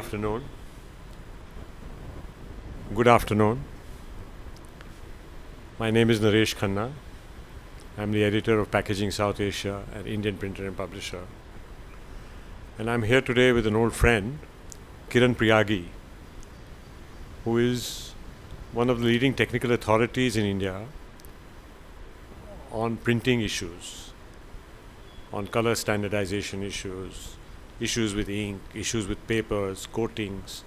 afternoon. Good afternoon. My name is Naresh Khanna. I'm the editor of Packaging South Asia at Indian Printer and Publisher. And I'm here today with an old friend, Kiran Priyagi, who is one of the leading technical authorities in India on printing issues, on color standardization issues, issues with ink, issues with papers, coatings,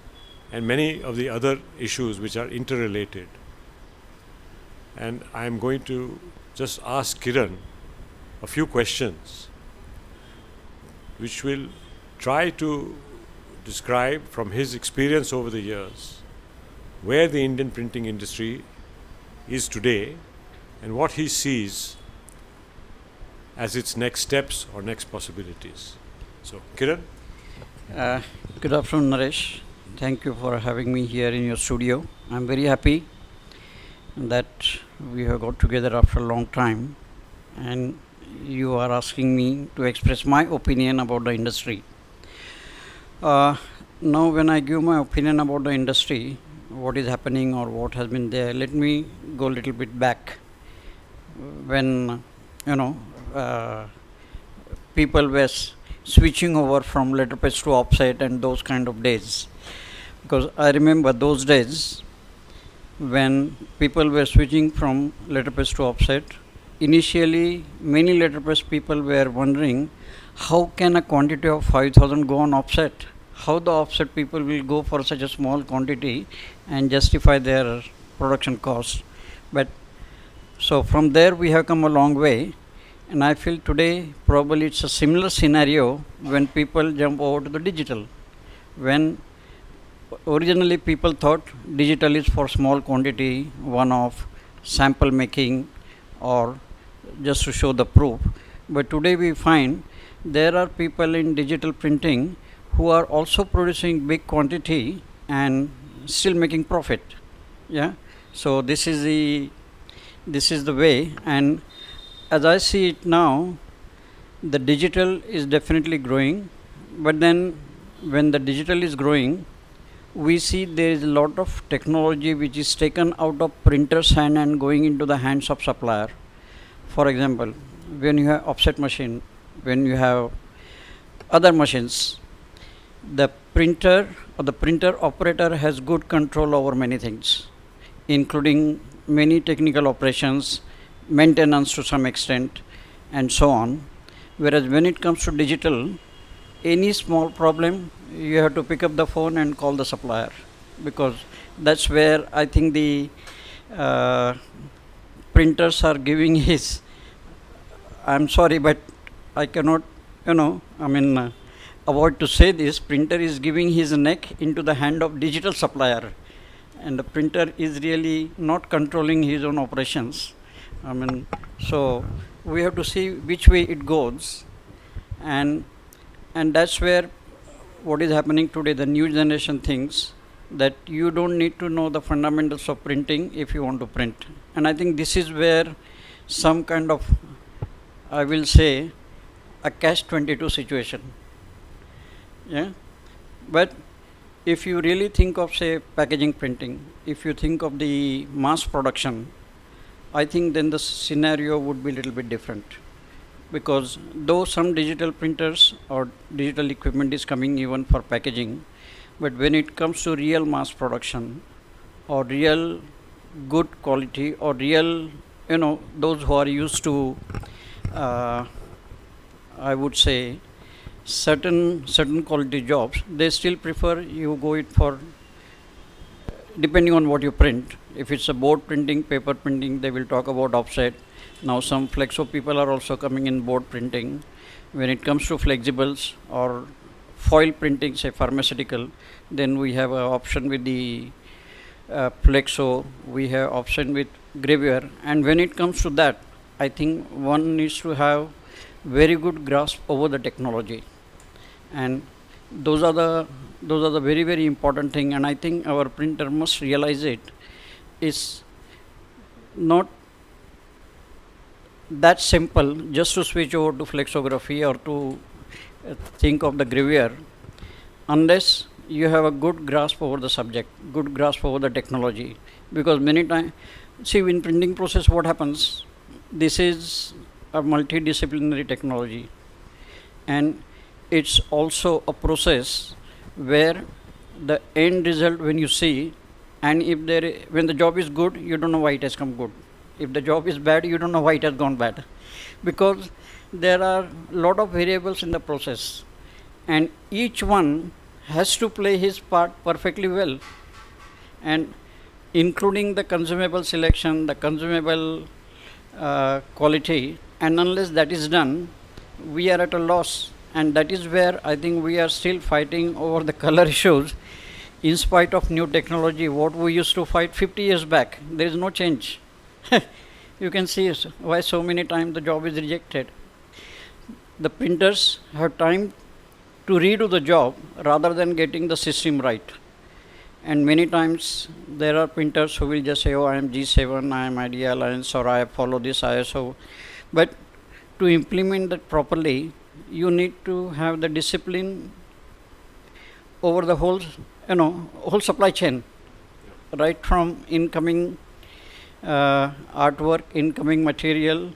and many of the other issues which are interrelated. And I'm going to just ask Kiran a few questions which will try to describe from his experience over the years where the Indian printing industry is today and what he sees as its next steps or next possibilities. So, Kiran? Good afternoon, Naresh. Thank you for having me here in your studio. I'm very happy that we have got together after a long time and you are asking me to express my opinion about the industry. Now, when I give my opinion about the industry, what is happening or what has been there, let me go a little bit back. When, people were switching over from letterpress to offset and those kind of days. Because I remember those days when people were switching from letterpress to offset. Initially, many letterpress people were wondering how can a quantity of 5,000 go on offset? How the offset people will go for such a small quantity and justify their production cost. But so from there we have come a long way. And I feel today probably it's a similar scenario when people jump over to the digital. When originally people thought digital is for small quantity, one-off, sample making or just to show the proof. But today we find there are people in digital printing who are also producing big quantity and still making profit. Yeah. So this is the way, and as I see it now, the digital is definitely growing, but then when the digital is growing, we see there is a lot of technology which is taken out of printer's hand and going into the hands of supplier. For example, when you have offset machine, when you have other machines, the printer or the printer operator has good control over many things, including many technical operations, maintenance to some extent, and so on. Whereas when it comes to digital, any small problem, you have to pick up the phone and call the supplier, because that's where I think the printers are giving his, I'm sorry, but I cannot, avoid to say this, printer is giving his neck into the hand of digital supplier, and the printer is really not controlling his own operations. So we have to see which way it goes, and that's where what is happening today, the new generation thinks that you don't need to know the fundamentals of printing if you want to print. And I think this is where some kind of, I will say, a catch-22 situation. Yeah. But if you really think of, say, packaging printing, if you think of the mass production, I think then the scenario would be a little bit different, because though some digital printers or digital equipment is coming even for packaging, but when it comes to real mass production or real good quality or real, those who are used to, I would say, certain quality jobs, they still prefer you go it for, depending on what you print. If it's a board printing, paper printing, they will talk about offset. Now some flexo people are also coming in board printing. When it comes to flexibles or foil printing, say pharmaceutical, then we have an option with the flexo, we have option with gravure. And when it comes to that, I think one needs to have very good grasp over the technology, and those are the very, very important thing. And I think our printer must realize it is not that simple just to switch over to flexography or to think of the gravure, unless you have a good grasp over the subject, good grasp over the technology. Because many times, see, in printing process, what happens? This is a multidisciplinary technology, and it's also a process where the end result, when you see, and if when the job is good, you don't know why it has come good. If the job is bad, you don't know why it has gone bad, because there are a lot of variables in the process, and each one has to play his part perfectly well, and including the consumable selection, the consumable quality, and unless that is done, we are at a loss. And that is where I think we are still fighting over the color issues in spite of new technology. What we used to fight 50 years back, there is no change. You can see why so many times the job is rejected. The printers have time to redo the job rather than getting the system right. And many times there are printers who will just say, oh, I am G7, I am Idea Alliance, or I follow this ISO. But to implement that properly, you need to have the discipline over the whole, whole supply chain, right from incoming artwork, incoming material,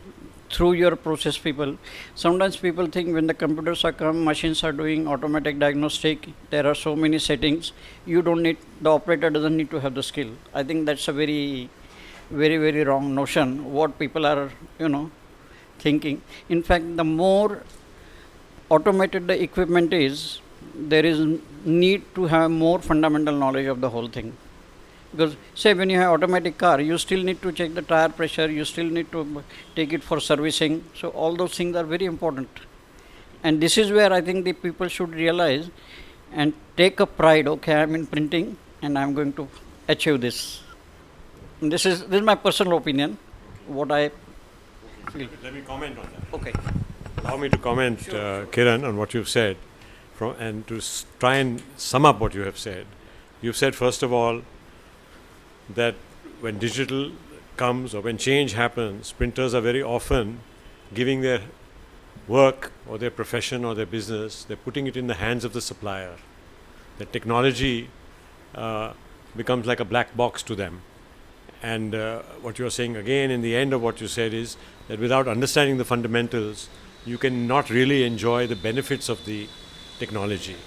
through your process people. Sometimes people think when the computers are come, machines are doing automatic diagnostic, there are so many settings, you don't need, the operator doesn't need to have the skill. I think that's a very, very, very wrong notion, what people are, thinking. In fact, the more automated the equipment is, there is need to have more fundamental knowledge of the whole thing. Because say when you have automatic car, you still need to check the tire pressure, you still need to take it for servicing. So all those things are very important. And this is where I think the people should realize and take a pride, okay, I'm in printing and I'm going to achieve this. And this is my personal opinion, what I feel. Let me comment on that. Okay. Allow me to comment, Kiran, on what you've said, and to try and sum up what you have said. You've said, first of all, that when digital comes or when change happens, printers are very often giving their work or their profession or their business, they're putting it in the hands of the supplier. The technology becomes like a black box to them. And what you're saying again in the end of what you said is that without understanding the fundamentals, you cannot really enjoy the benefits of the technology.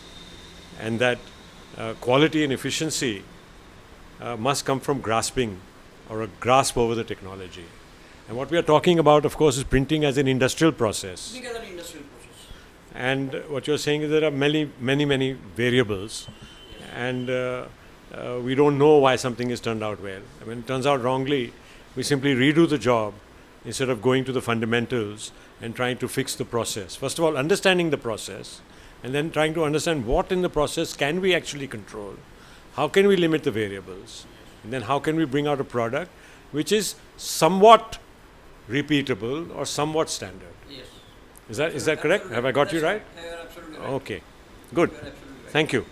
And that quality and efficiency must come from grasping or a grasp over the technology. And what we are talking about, of course, is printing as an industrial process. And what you're saying is there are many, many, many variables. And we don't know why something has turned out well. I mean, it turns out wrongly. We simply redo the job instead of going to the fundamentals and trying to fix the process. First of all, understanding the process, and then trying to understand what in the process can we actually control. How can we limit the variables? And then how can we bring out a product which is somewhat repeatable or somewhat standard? Yes. Is that correct? Have I got you right? You're absolutely right. Okay. Good. Thank you.